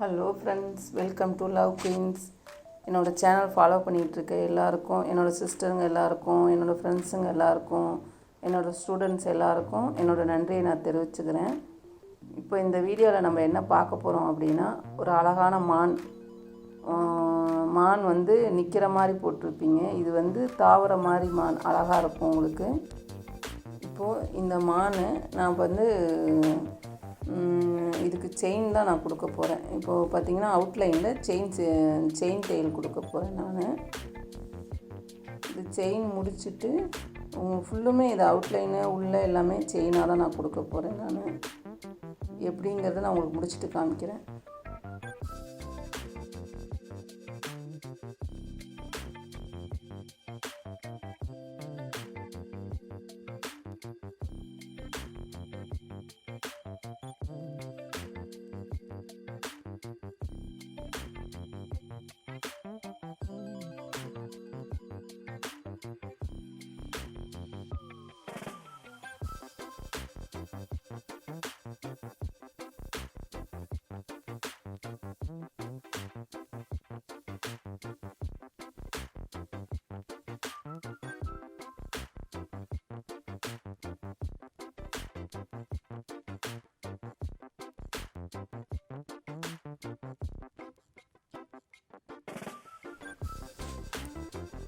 Hello friends, welcome to love queens. என்னோடய channel follow பண்ணிகிட்ருக்க எல்லாருக்கும், என்னோடய சிஸ்டருங்க எல்லாருக்கும், என்னோடய ஃப்ரெண்ட்ஸுங்க எல்லாருக்கும், என்னோடய ஸ்டூடெண்ட்ஸ் எல்லாருக்கும் என்னோடய நன்றியை நான் தெரிவிச்சுக்கிறேன். இப்போ இந்த வீடியோவில் நம்ம என்ன பார்க்க போகிறோம் அப்படின்னா, ஒரு அழகான மான் வந்து நிற்கிற மாதிரி போட்டிருப்பீங்க. இது வந்து தாவர மாதிரி மான், அழகாக இருக்கும் உங்களுக்கு. இப்போது இந்த மான் நான் வந்து இதுக்கு செயின் தான் நான் கொடுக்க போகிறேன். இப்போது பார்த்திங்கன்னா அவுட்லைனில் செயின் தையல் கொடுக்க போகிறேன் நான். இது செயின் முடிச்சுட்டு ஃபுல்லுமே இது அவுட்லைனு உள்ளே எல்லாமே செயினாக தான் நான் கொடுக்க போகிறேன். நான் எப்படிங்கிறத நான் உங்களுக்கு முடிச்சுட்டு காமிக்கிறேன்.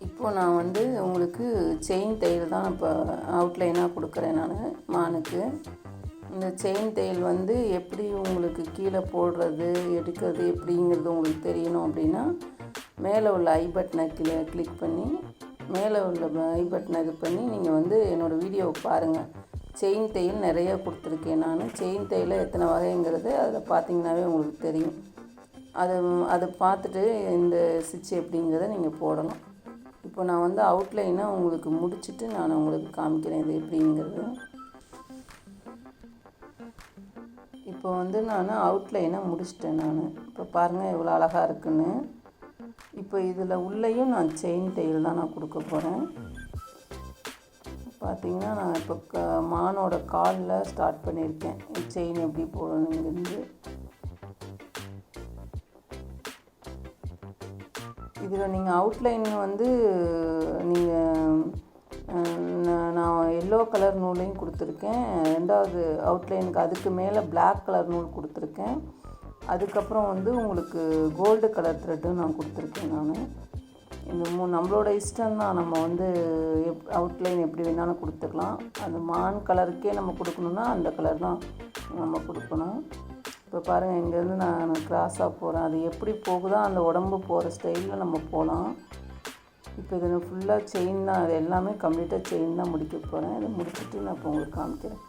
இப்போது நான் வந்து உங்களுக்கு செயின் தையல் தான் இப்போ அவுட்லைனாக கொடுக்குறேன் நான் மானுக்கு. இந்த செயின் தையல் வந்து எப்படி உங்களுக்கு கீழே போடுறது எடுக்கிறது எப்படிங்கிறது உங்களுக்கு தெரியணும் அப்படின்னா, மேலே உள்ள ஐ பட்டனை கிளிக் பண்ணி மேலே உள்ள ஐ பட்டனை இது பண்ணி நீங்கள் வந்து என்னோடய வீடியோவை பாருங்கள். செயின் தையல் நிறைய கொடுத்துருக்கேன் நான். செயின் தையல் எத்தனை வகைங்கிறது அதில் பார்த்திங்கனாவே உங்களுக்கு தெரியும். அதை பார்த்துட்டு இந்த ஸ்டிச் எப்படிங்கிறத நீங்கள் போடணும். இப்போ நான் வந்து அவுட்லைனை உங்களுக்கு முடிச்சுட்டு நான் உங்களுக்கு காமிக்கிறேன் இது எப்படிங்கிறது. இப்போ வந்து நான் அவுட்லைனை முடிச்சிட்டேன் நான். இப்போ பாருங்கள் எவ்வளோ அழகாக இருக்குன்னு. இப்போ இதில் உள்ளேயும் நான் செயின் தையல் தான் நான் கொடுக்க போகிறேன். பார்த்திங்கன்னா நான் இப்போ மானோட காலில் ஸ்டார்ட் பண்ணியிருக்கேன். செயின் எப்படி போடணுங்கிறது. இதில் நீங்கள் அவுட்லைன் வந்து நான் எல்லோ கலர் நூலையும் கொடுத்துருக்கேன். ரெண்டாவது அவுட்லைனுக்கு அதுக்கு மேலே பிளாக் கலர் நூல் கொடுத்துருக்கேன். அதுக்கப்புறம் வந்து உங்களுக்கு கோல்டு கலர் த்ரெட்டும் நான் கொடுத்துருக்கேன் நான். இந்த நம்மளோட இஷ்டம்தான். நம்ம வந்து அவுட்லைன் எப்படி வேணாலும் கொடுத்துக்கலாம். அந்த மான் கலருக்கே நம்ம கொடுக்கணுன்னா அந்த கலர் தான் நம்ம கொடுக்கணும். இப்போ பாருங்கள், இங்கேருந்து நான் கிராஸாக போகிறேன். அது எப்படி போகுதோ அந்த உடம்பு போகிற ஸ்டைலில் நம்ம போகலாம். இப்போ இதில் ஃபுல்லாக செயின் தான், அது எல்லாமே கம்ப்ளீட்டாக செயின் தான் முடிக்க போகிறேன். இதை முடிச்சுட்டு நான் இப்போ உங்களுக்கு காமிக்கிறேன்.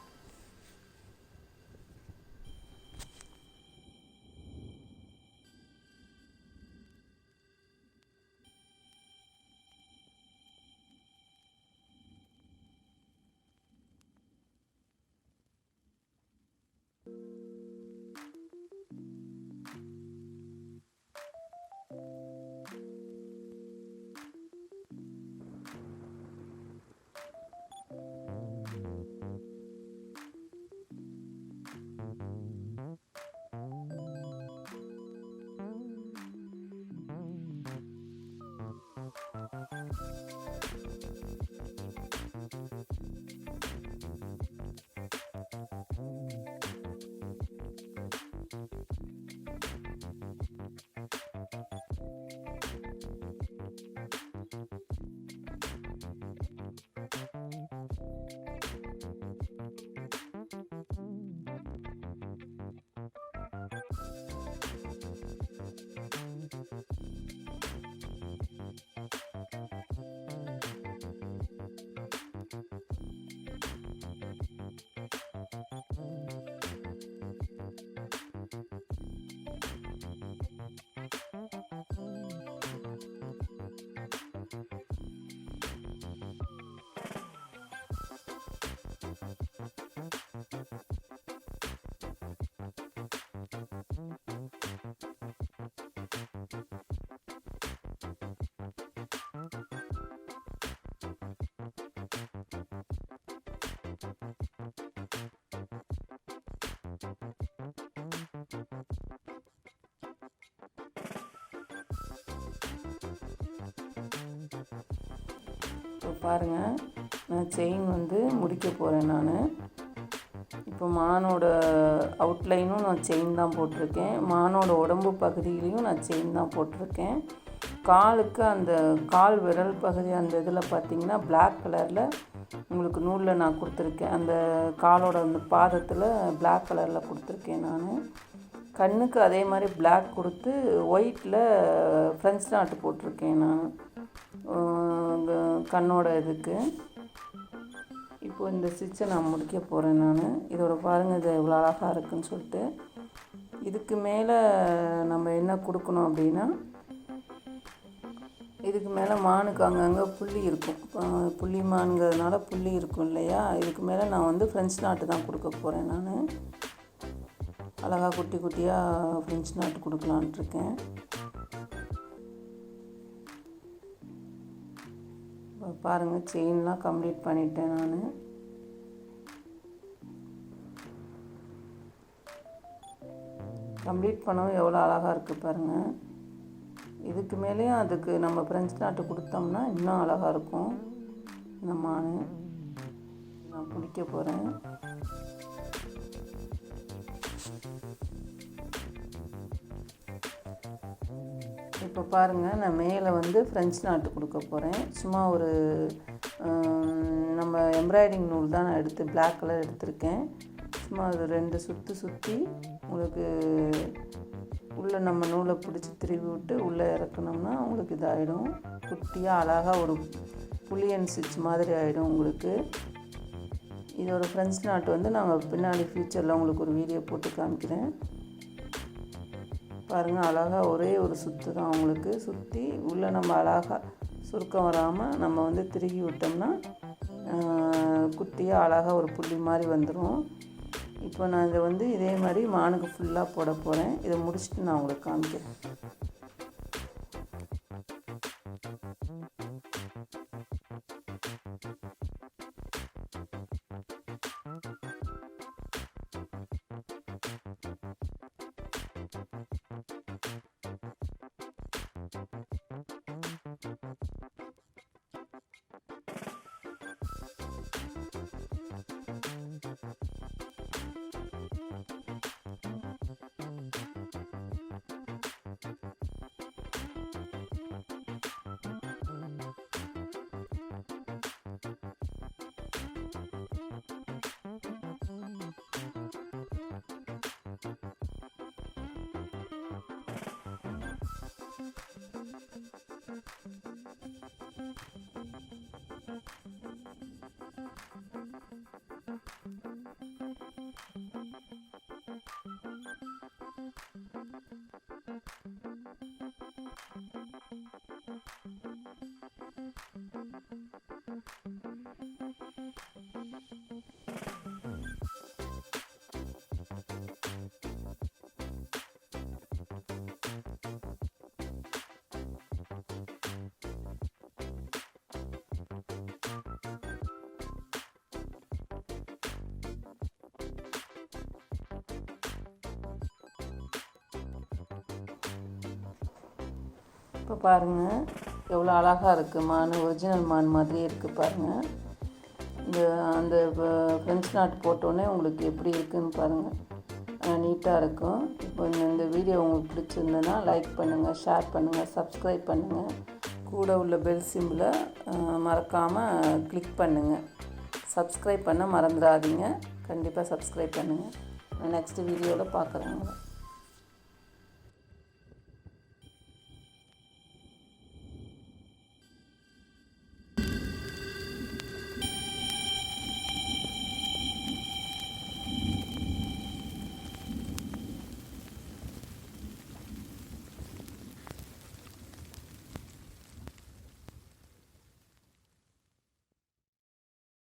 இப்போ பாருங்கள், நான் செயின் வந்து முடிக்க போகிறேன். நான் இப்போ மானோட அவுட்லைனும் நான் செயின் தான் போட்டிருக்கேன். மானோட உடம்பு பகுதியிலையும் நான் செயின் தான் போட்டிருக்கேன். காலுக்கு அந்த கால் விரல் பகுதி அந்த இதில் பார்த்திங்கன்னா பிளாக் கலரில் உங்களுக்கு நூலில் நான் கொடுத்துருக்கேன். அந்த காலோட அந்த பாதத்தில் பிளாக் கலரில் கொடுத்துருக்கேன். நான் கண்ணுக்கு அதே மாதிரி பிளாக் கொடுத்து ஒயிட்டில் ஃப்ரெஞ்ச் நாட்டு போட்டிருக்கேன். நான் கண்ணோட இதுக்கு இப்போது இந்த ஸ்டிச்சை நான் முடிக்க போகிறேன். நான் இதோட பாருங்கள், இது எவ்வளோ அழகாக இருக்குதுன்னு சொல்லிட்டு. இதுக்கு மேலே நம்ம என்ன கொடுக்கணும் அப்படின்னா, இதுக்கு மேலே மானுக்கு அங்கங்கே புள்ளி இருக்கும். புள்ளி மானுங்கிறதுனால புள்ளி இருக்கும் இல்லையா, இதுக்கு மேலே நான் வந்து ஃப்ரெஞ்ச் நாட்டு தான் கொடுக்க போகிறேன். நான் அழகாக குட்டி குட்டியாக ஃப்ரெஞ்ச் நாட்டு கொடுக்கலான்ட்ருக்கேன். பாருங்கள், செயின்லாம் கம்ப்ளீட் பண்ணிட்டேன். நான் கம்ப்ளீட் பண்ணவும் எவ்வளோ அழகாக இருக்குது பாருங்கள். இதுக்கு மேலேயும் அதுக்கு நம்ம ஃப்ரெஞ்ச் நாட்டு கொடுத்தோம்னா இன்னும் அழகாக இருக்கும். இந்த மான் நான் பிடிக்க போகிறேன். இப்போ பாருங்கள், நான் மேலே வந்து ஃப்ரெஞ்ச் நாட்டு கொடுக்க போகிறேன். சும்மா ஒரு நம்ம எம்ப்ராய்டிங் நூல் தான் நான் எடுத்து பிளாக் கலர் எடுத்திருக்கேன். சும்மா அது 2 சுற்றி சுற்றி உங்களுக்கு உள்ளே நம்ம நூலை பிடிச்சி திருவி விட்டு உள்ளே இறக்கணும்னா உங்களுக்கு இதாகிடும். குட்டியாக அழகாக ஒரு புளியன் ஸ்டிச் மாதிரி ஆகிடும் உங்களுக்கு. இதோட ஃப்ரெஞ்ச் நாட்டு வந்து நாங்கள் பின்னாடி ஃப்யூச்சரில் உங்களுக்கு ஒரு வீடியோ போட்டு காமிக்கிறேன். பாருங்கள், அழகாக ஒரே ஒரு சுற்று தான் உங்களுக்கு சுற்றி உள்ளே நம்ம அழகாக சுருக்கம் வராமல் நம்ம வந்து திருகி விட்டோம்னா குட்டியாக அழகாக ஒரு புள்ளி மாதிரி வந்துடும். இப்போ நான் இதை வந்து இதே மாதிரி மானுக்கு ஃபுல்லாக போட போகிறேன். இதை முடிச்சுட்டு நான் உங்களுக்கு காமிக்கிறேன். இப்போ பாருங்கள், எவ்வளோ அழகாக இருக்குது மான். ஒரிஜினல் மான் மாதிரியே இருக்குது பாருங்கள். அந்த ஃப்ரெஞ்ச் நாட் போட்டோன்னே உங்களுக்கு எப்படி இருக்குதுன்னு பாருங்கள், நீட்டாக இருக்கும். இப்போ இந்த வீடியோ உங்களுக்கு பிடிச்சிருந்ததுன்னா லைக் பண்ணுங்கள், ஷேர் பண்ணுங்கள், சப்ஸ்கிரைப் பண்ணுங்கள். கூட உள்ள பெல் சிம்பிளை மறக்காமல் கிளிக் பண்ணுங்கள். சப்ஸ்கிரைப் பண்ண மறந்துடாதீங்க. கண்டிப்பாக சப்ஸ்கிரைப் பண்ணுங்கள். நான் நெக்ஸ்ட் வீடியோவில் பார்க்குறேங்க.